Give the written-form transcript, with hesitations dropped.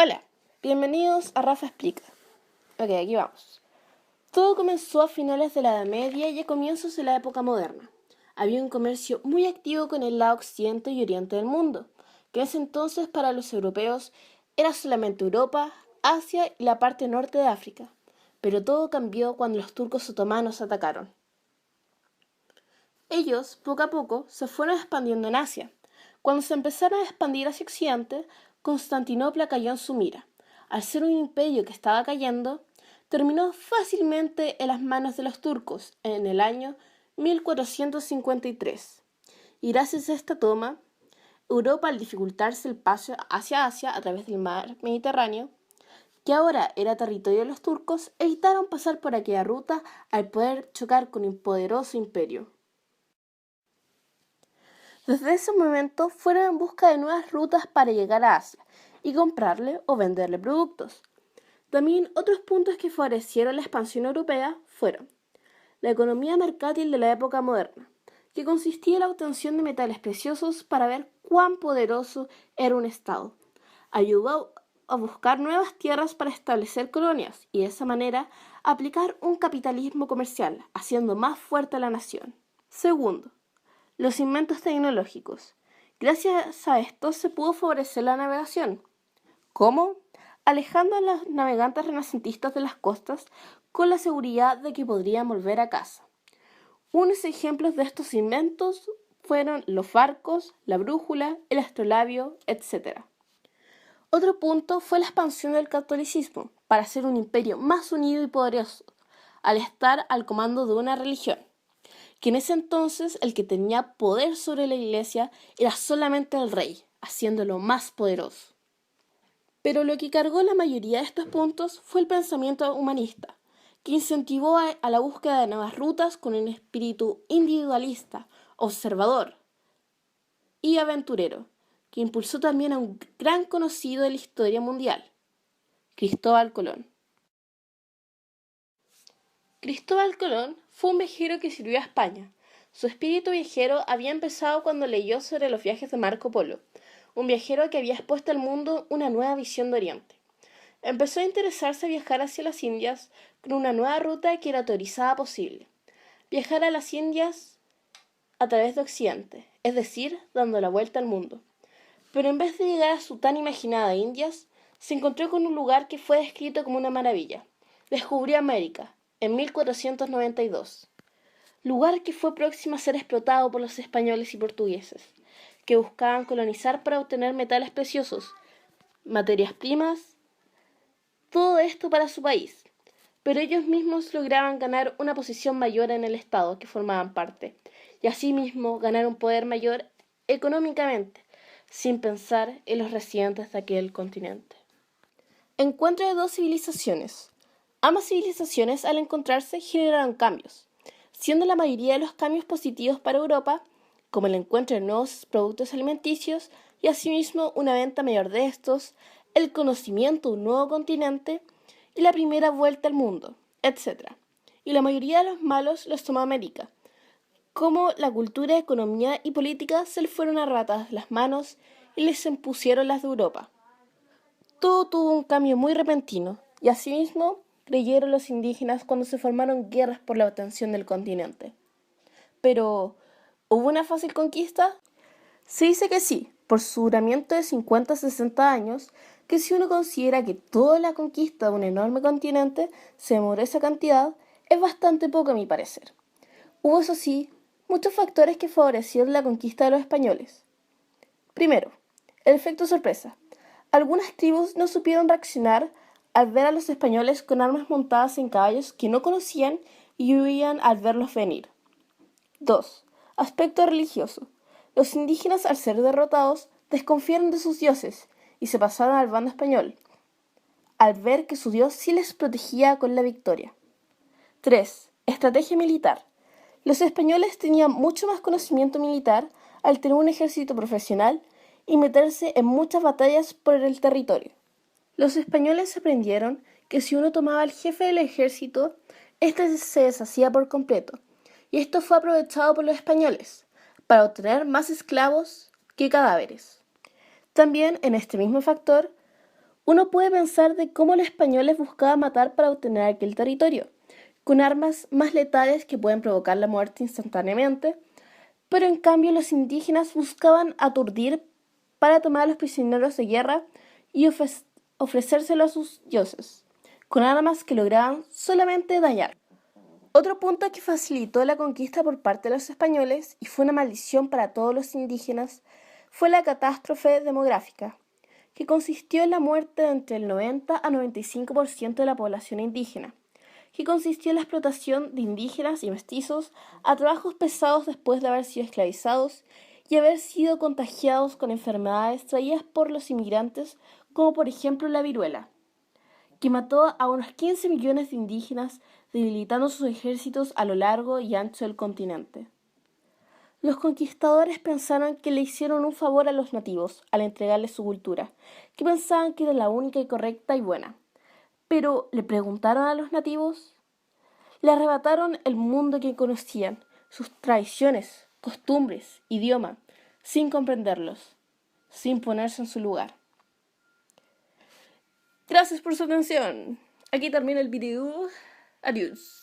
Hola, bienvenidos a Rafa Explica. Ok, aquí vamos. Todo comenzó a finales de la Edad Media y a comienzos de la época moderna. Había un comercio muy activo con el lado occidente y oriente del mundo, que en ese entonces para los europeos era solamente Europa, Asia y la parte norte de África. Pero todo cambió cuando los turcos otomanos atacaron. Ellos, poco a poco, se fueron expandiendo en Asia. Cuando se empezaron a expandir hacia Occidente, Constantinopla cayó en su mira. Al ser un imperio que estaba cayendo, terminó fácilmente en las manos de los turcos en el año 1453. Y gracias a esta toma, Europa, al dificultarse el paso hacia Asia a través del mar Mediterráneo, que ahora era territorio de los turcos, evitaron pasar por aquella ruta al poder chocar con un poderoso imperio. Desde ese momento fueron en busca de nuevas rutas para llegar a Asia y comprarle o venderle productos. También otros puntos que favorecieron la expansión europea fueron la economía mercantil de la época moderna, que consistía en la obtención de metales preciosos para ver cuán poderoso era un Estado. Ayudó a buscar nuevas tierras para establecer colonias y de esa manera aplicar un capitalismo comercial, haciendo más fuerte a la nación. Segundo, los inventos tecnológicos. Gracias a esto se pudo favorecer la navegación. ¿Cómo? Alejando a los navegantes renacentistas de las costas con la seguridad de que podrían volver a casa. Unos ejemplos de estos inventos fueron los barcos, la brújula, el astrolabio, etc. Otro punto fue la expansión del catolicismo para ser un imperio más unido y poderoso, al estar al comando de una religión, que en ese entonces el que tenía poder sobre la iglesia era solamente el rey, haciéndolo más poderoso. Pero lo que cargó la mayoría de estos puntos fue el pensamiento humanista, que incentivó a la búsqueda de nuevas rutas con un espíritu individualista, observador y aventurero, que impulsó también a un gran conocido de la historia mundial, Cristóbal Colón. Cristóbal Colón fue un viajero que sirvió a España. Su espíritu viajero había empezado cuando leyó sobre los viajes de Marco Polo, un viajero que había expuesto al mundo una nueva visión de Oriente. Empezó a interesarse a viajar hacia las Indias con una nueva ruta que era teorizada posible. Viajar a las Indias a través de Occidente, es decir, dando la vuelta al mundo. Pero en vez de llegar a su tan imaginada Indias, se encontró con un lugar que fue descrito como una maravilla. Descubrió América, en 1492, lugar que fue próximo a ser explotado por los españoles y portugueses, que buscaban colonizar para obtener metales preciosos, materias primas, todo esto para su país. Pero ellos mismos lograban ganar una posición mayor en el estado que formaban parte, y asimismo ganar un poder mayor económicamente, sin pensar en los residentes de aquel continente. Encuentro de dos civilizaciones. Ambas civilizaciones, al encontrarse, generaron cambios, siendo la mayoría de los cambios positivos para Europa, como el encuentro de nuevos productos alimenticios y asimismo una venta mayor de estos, el conocimiento de un nuevo continente y la primera vuelta al mundo, etc. Y la mayoría de los malos los tomó América, como la cultura, economía y política se les fueron arrebatadas de las manos y les impusieron las de Europa. Todo tuvo un cambio muy repentino, y asimismo creyeron los indígenas cuando se formaron guerras por la obtención del continente. Pero, ¿hubo una fácil conquista? Se dice que sí, por su duramiento de 50 a 60 años, que si uno considera que toda la conquista de un enorme continente se demoró esa cantidad, es bastante poco a mi parecer. Hubo, eso sí, muchos factores que favorecieron la conquista de los españoles. Primero, el efecto sorpresa. Algunas tribus no supieron reaccionar al ver a los españoles con armas montadas en caballos que no conocían y huían al verlos venir. 2. Aspecto religioso. Los indígenas, al ser derrotados, desconfiaron de sus dioses y se pasaron al bando español, al ver que su dios sí les protegía con la victoria. 3. Estrategia militar. Los españoles tenían mucho más conocimiento militar al tener un ejército profesional y meterse en muchas batallas por el territorio. Los españoles aprendieron que si uno tomaba al jefe del ejército, éste se deshacía por completo, y esto fue aprovechado por los españoles para obtener más esclavos que cadáveres. También, en este mismo factor, Uno puede pensar de cómo los españoles buscaban matar para obtener aquel territorio, con armas más letales que pueden provocar la muerte instantáneamente, pero en cambio los indígenas buscaban aturdir para tomar a los prisioneros de guerra y ofrecérselo a sus dioses, con armas que lograban solamente dañar. Otro punto que facilitó la conquista por parte de los españoles y fue una maldición para todos los indígenas fue la catástrofe demográfica, que consistió en la muerte de entre el 90 a 95% de la población indígena, que consistió en la explotación de indígenas y mestizos a trabajos pesados después de haber sido esclavizados y haber sido contagiados con enfermedades traídas por los inmigrantes, como por ejemplo la viruela, que mató a unos 15 millones de indígenas, debilitando sus ejércitos a lo largo y ancho del continente. Los conquistadores pensaron que le hicieron un favor a los nativos al entregarles su cultura, que pensaban que era la única y correcta y buena. Pero, ¿le preguntaron a los nativos? Le arrebataron el mundo que conocían, sus tradiciones, costumbres, idioma, sin comprenderlos, sin ponerse en su lugar. Gracias por su atención. Aquí termina el video. Adiós.